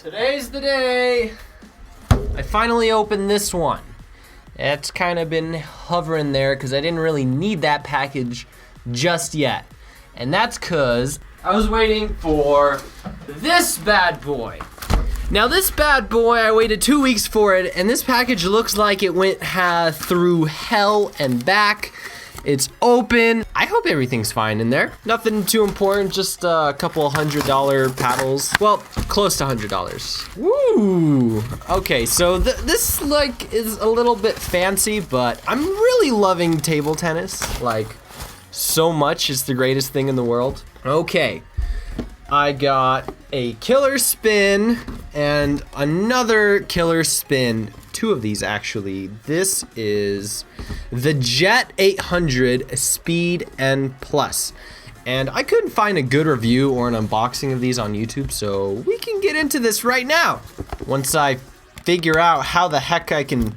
Today's the day. I finally opened this one. It's kind of been hovering there because I didn't really need that package just yet. And that's because I was waiting for this bad boy. Now this bad boy, I waited 2 weeks for it, and this package looks like it went through hell and back. It's open. I hope everything's fine in there. Nothing too important, just a couple $100 paddles. Well, close to $100. Woo! Okay, so this like is a little bit fancy, but I'm really loving table tennis. Like, so much. It's the greatest thing in the world. Okay, I got a Killerspin and another Killerspin. Two of these actually. This is the JET800 SPEED N1. And I couldn't find a good review or an unboxing of these on YouTube, so we can get into this right now. Once I figure out how the heck I can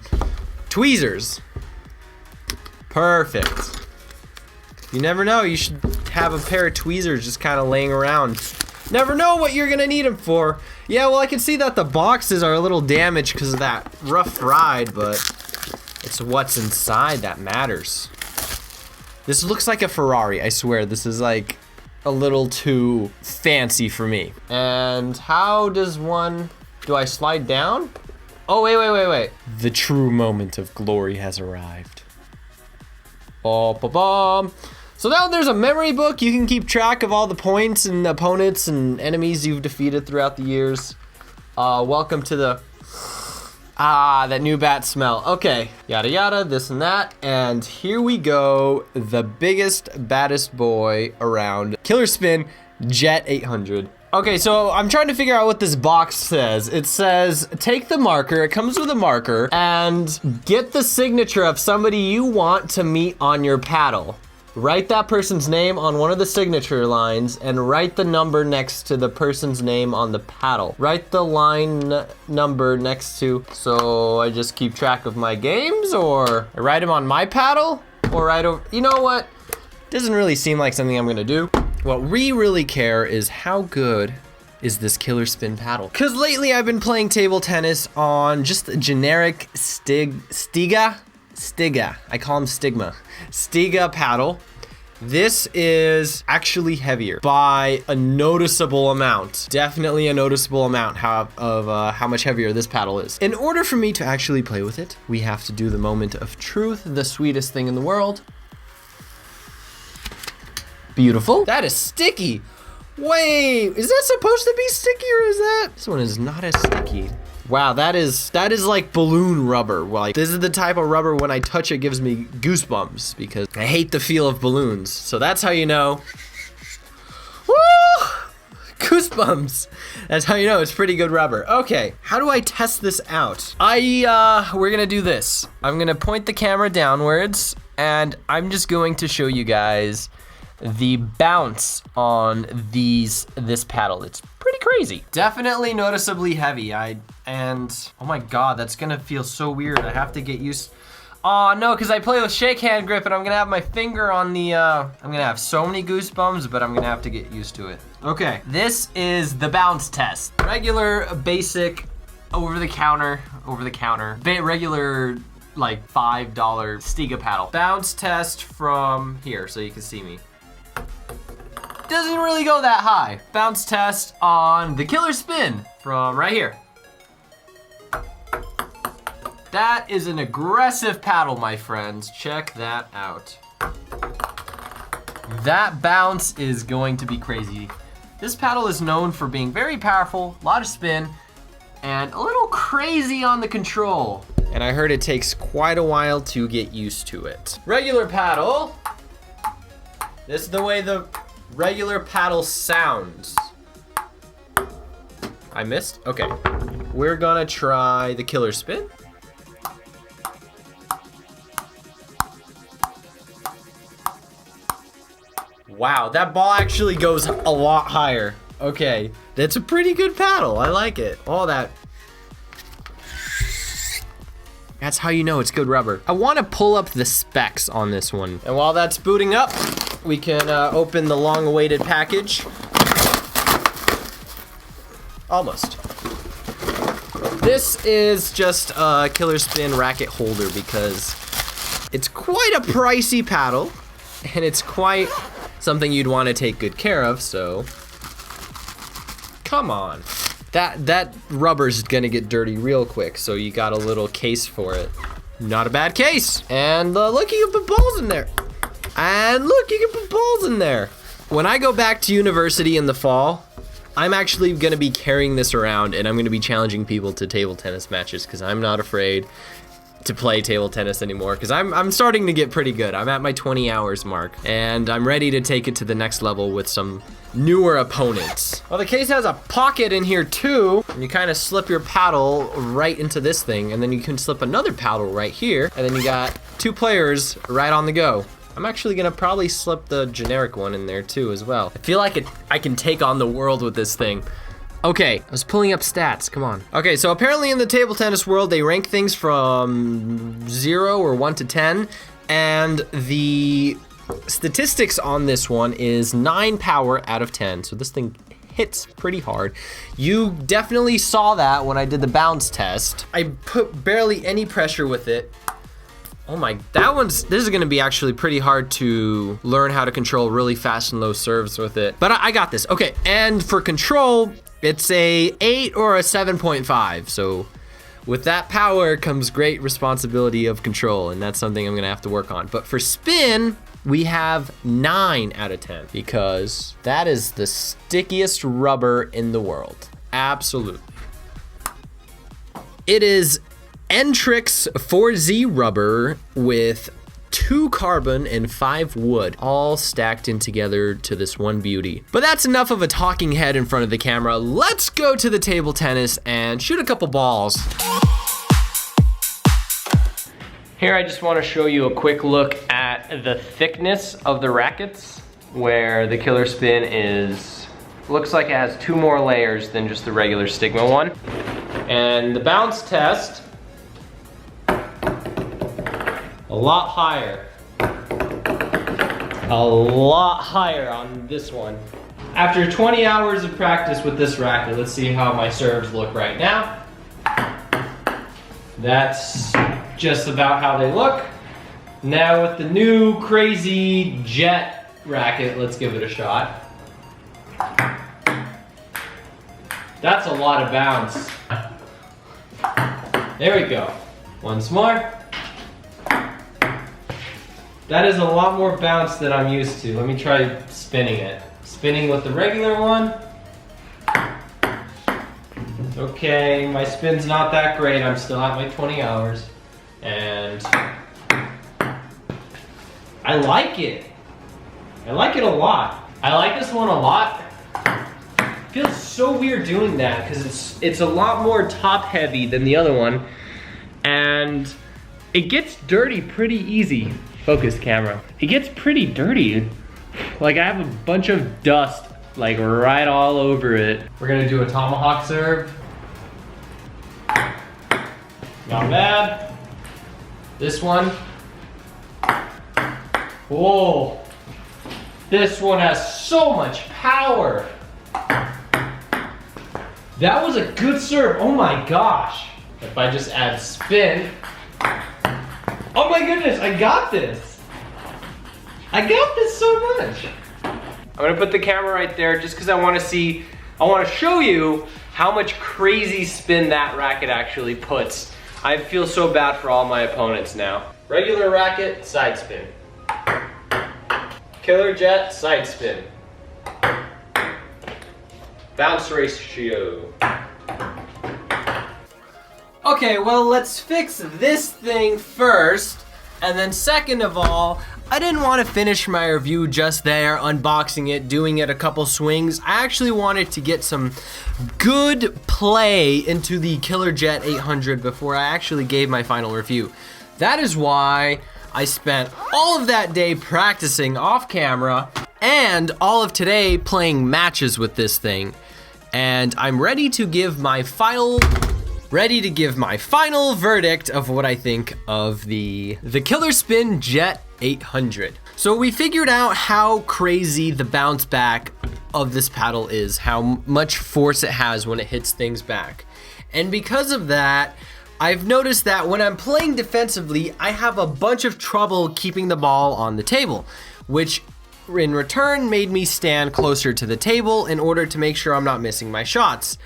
tweezers. Perfect. You never know, you should have a pair of tweezers just kind of laying around. Never know what you're gonna need them for. Yeah, well, I can see that the boxes are a little damaged because of that rough ride, but it's what's inside that matters. This looks like a Ferrari, I swear. This is like a little too fancy for me. And how does one, do I slide down? Oh, wait. The true moment of glory has arrived. Oh, ba-bum. So now there's a memory book. You can keep track of all the points and opponents and enemies you've defeated throughout the years. Welcome to the, that new bat smell. Okay, yada yada, this and that. And here we go, the biggest, baddest boy around. Killerspin JET800. Okay, so I'm trying to figure out what this box says. It says, take the marker, it comes with a marker, and get the signature of somebody you want to meet on your paddle. Write that person's name on one of the signature lines and write the number next to the person's name on the paddle. Write the line number next to, so I just keep track of my games, or I write them on my paddle, or write over, you know what? Doesn't really seem like something I'm gonna do. What we really care is how good is this Killerspin paddle. Cause lately I've been playing table tennis on just a generic Stiga, I call them Stigma. Stiga paddle. This is actually heavier by a noticeable amount. Definitely a noticeable amount of how much heavier this paddle is. In order for me to actually play with it, we have to do the moment of truth, the sweetest thing in the world. Beautiful. That is sticky. Wait, is that supposed to be sticky or is that? This one is not as sticky. Wow, that is like balloon rubber. Like, this is the type of rubber when I touch it gives me goosebumps because I hate the feel of balloons. So that's how you know. Woo! Goosebumps. That's how you know it's pretty good rubber. Okay, how do I test this out? We're gonna do this. I'm gonna point the camera downwards and I'm just going to show you guys the bounce on this paddle. It's pretty crazy. Definitely noticeably heavy. And oh my God, that's gonna feel so weird. I have to get used. Oh no, because I play with shake hand grip and I'm gonna have my finger on the, I'm gonna have so many goosebumps, but I'm gonna have to get used to it. Okay, this is the bounce test. Regular, basic, over-the-counter, regular, like $5 Stiga paddle. Bounce test from here, so you can see me. Doesn't really go that high. Bounce test on the Killerspin from right here. That is an aggressive paddle, my friends. Check that out. That bounce is going to be crazy. This paddle is known for being very powerful, a lot of spin, and a little crazy on the control. And I heard it takes quite a while to get used to it. Regular paddle. This is the way the regular paddle sounds. I missed? Okay. We're gonna try the Killerspin. Wow, that ball actually goes a lot higher. Okay, that's a pretty good paddle. I like it. All that. That's how you know it's good rubber. I want to pull up the specs on this one. And while that's booting up, we can open the long-awaited package. Almost. This is just a Killerspin racket holder because it's quite a pricey paddle and it's quite something you'd want to take good care of, so come on. That rubber's gonna get dirty real quick, so you got a little case for it. Not a bad case. And look, you can put balls in there. And look, you can put balls in there. When I go back to university in the fall, I'm actually gonna be carrying this around and I'm gonna be challenging people to table tennis matches because I'm not afraid to play table tennis anymore because I'm starting to get pretty good. I'm at my 20 hours mark and I'm ready to take it to the next level with some newer opponents. Well, the case has a pocket in here too. And you kind of slip your paddle right into this thing and then you can slip another paddle right here and then you got 2 players right on the go. I'm actually gonna probably slip the generic one in there too as well. I feel like I can take on the world with this thing. Okay, I was pulling up stats, come on. Okay, so apparently in the table tennis world, they rank things from 0 or 1 to 10, and the statistics on this one is 9 power out of 10, so this thing hits pretty hard. You definitely saw that when I did the bounce test. I put barely any pressure with it. Oh my, this is gonna be actually pretty hard to learn how to control really fast and low serves with it. But I got this, okay. And for control, it's a 8 or a 7.5. So with that power comes great responsibility of control, and that's something I'm gonna have to work on. But for spin, we have 9 out of 10 because that is the stickiest rubber in the world. Absolutely. It is N-Trix 4Z rubber with 2 carbon and 5 wood, all stacked in together to this one beauty. But that's enough of a talking head in front of the camera. Let's go to the table tennis and shoot a couple balls. Here I just want to show you a quick look at the thickness of the rackets, where the Killerspin looks like it has 2 more layers than just the regular Stigma one. And the bounce test, a lot higher on this one. After 20 hours of practice with this racket, let's see how my serves look right now. That's just about how they look. Now with the new crazy Jet racket, let's give it a shot. That's a lot of bounce. There we go. Once more. That is a lot more bounce than I'm used to. Let me try spinning it. Spinning with the regular one. Okay, my spin's not that great. I'm still at my 20 hours. And I like it. I like it a lot. I like this one a lot. It feels so weird doing that because it's a lot more top heavy than the other one. And it gets dirty pretty easy. Focus camera. It gets pretty dirty. Like I have a bunch of dust like right all over it. We're gonna do a tomahawk serve. Not bad. This one. Whoa. This one has so much power. That was a good serve. Oh my gosh. If I just add spin. Oh my goodness, I got this. I got this so much. I'm gonna put the camera right there just because I want to show you how much crazy spin that racket actually puts. I feel so bad for all my opponents now. Regular racket, side spin. Killer Jet, side spin. Bounce ratio. Okay, well, let's fix this thing first. And then second of all, I didn't want to finish my review just there, unboxing it, doing it a couple swings. I actually wanted to get some good play into the Killer Jet 800 before I actually gave my final review. That is why I spent all of that day practicing off camera and all of today playing matches with this thing. And I'm ready to give my final verdict of what I think of the Killerspin Jet 800. So we figured out how crazy the bounce back of this paddle is, how much force it has when it hits things back. And because of that, I've noticed that when I'm playing defensively, I have a bunch of trouble keeping the ball on the table, which in return made me stand closer to the table in order to make sure I'm not missing my shots.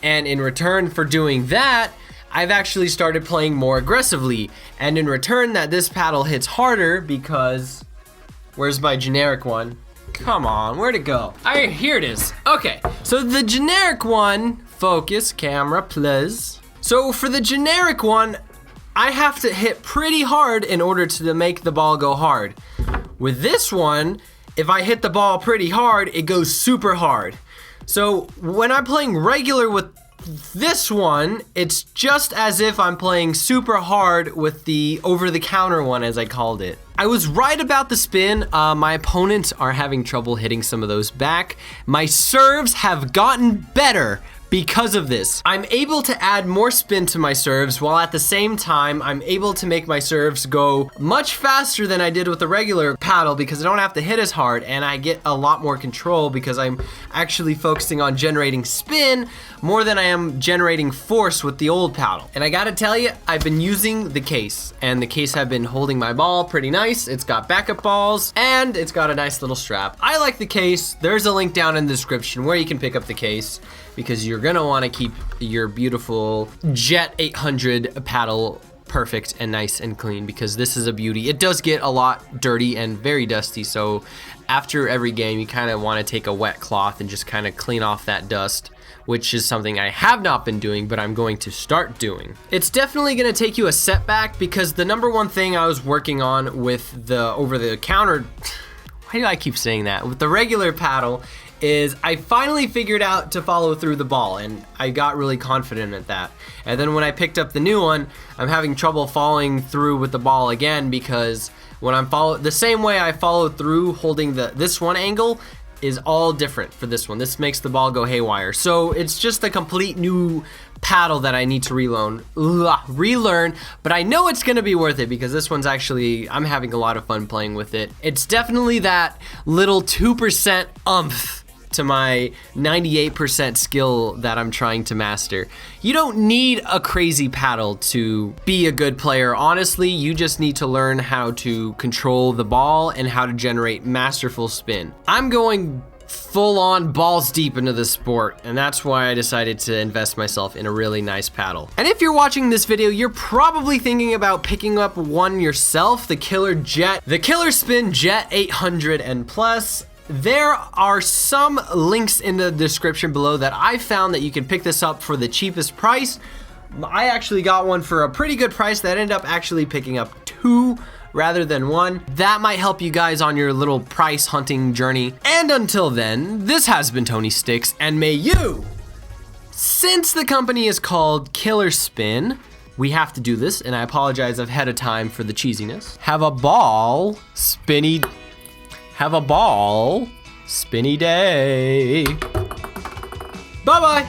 And in return for doing that, I've actually started playing more aggressively. And in return that this paddle hits harder because, where's my generic one? Come on, where'd it go? Here it is. Okay, so the generic one, focus, camera, please. So for the generic one, I have to hit pretty hard in order to make the ball go hard. With this one, if I hit the ball pretty hard, it goes super hard. So when I'm playing regular with this one, it's just as if I'm playing super hard with the over-the-counter one, as I called it. I was right about the spin. My opponents are having trouble hitting some of those back. My serves have gotten better because of this. I'm able to add more spin to my serves, while at the same time, I'm able to make my serves go much faster than I did with the regular paddle because I don't have to hit as hard, and I get a lot more control because I'm actually focusing on generating spin more than I am generating force with the old paddle. And I gotta tell you, I've been using the case, and the case have been holding my ball pretty nice. It's got backup balls, and it's got a nice little strap. I like the case. There's a link down in the description where you can pick up the case, because you're gonna wanna keep your beautiful JET800 paddle perfect and nice and clean, because this is a beauty. It does get a lot dirty and very dusty, so after every game you kinda wanna take a wet cloth and just kinda clean off that dust, which is something I have not been doing, but I'm going to start doing. It's definitely gonna take you a setback, because the number one thing I was working on with the over-the-counter, why do I keep saying that? With the regular paddle, is I finally figured out to follow through the ball, and I got really confident at that. And then when I picked up the new one, I'm having trouble following through with the ball again, because when I'm the same way I followed through holding this one angle is all different for this one. This makes the ball go haywire. So it's just a complete new paddle that I need to relearn, but I know it's gonna be worth it because this one's actually, I'm having a lot of fun playing with it. It's definitely that little 2% oomph to my 98% skill that I'm trying to master. You don't need a crazy paddle to be a good player. Honestly, you just need to learn how to control the ball and how to generate masterful spin. I'm going full on balls deep into the sport, and that's why I decided to invest myself in a really nice paddle. And if you're watching this video, you're probably thinking about picking up one yourself, the Killerspin JET800 and Plus. There are some links in the description below that I found that you can pick this up for the cheapest price. I actually got one for a pretty good price that ended up actually picking up 2 rather than 1. That might help you guys on your little price hunting journey. And until then, this has been Tony Sticks, and may you, since the company is called Killerspin, we have to do this, and I apologize ahead of time for the cheesiness. Have a ball spinny day. Bye-bye.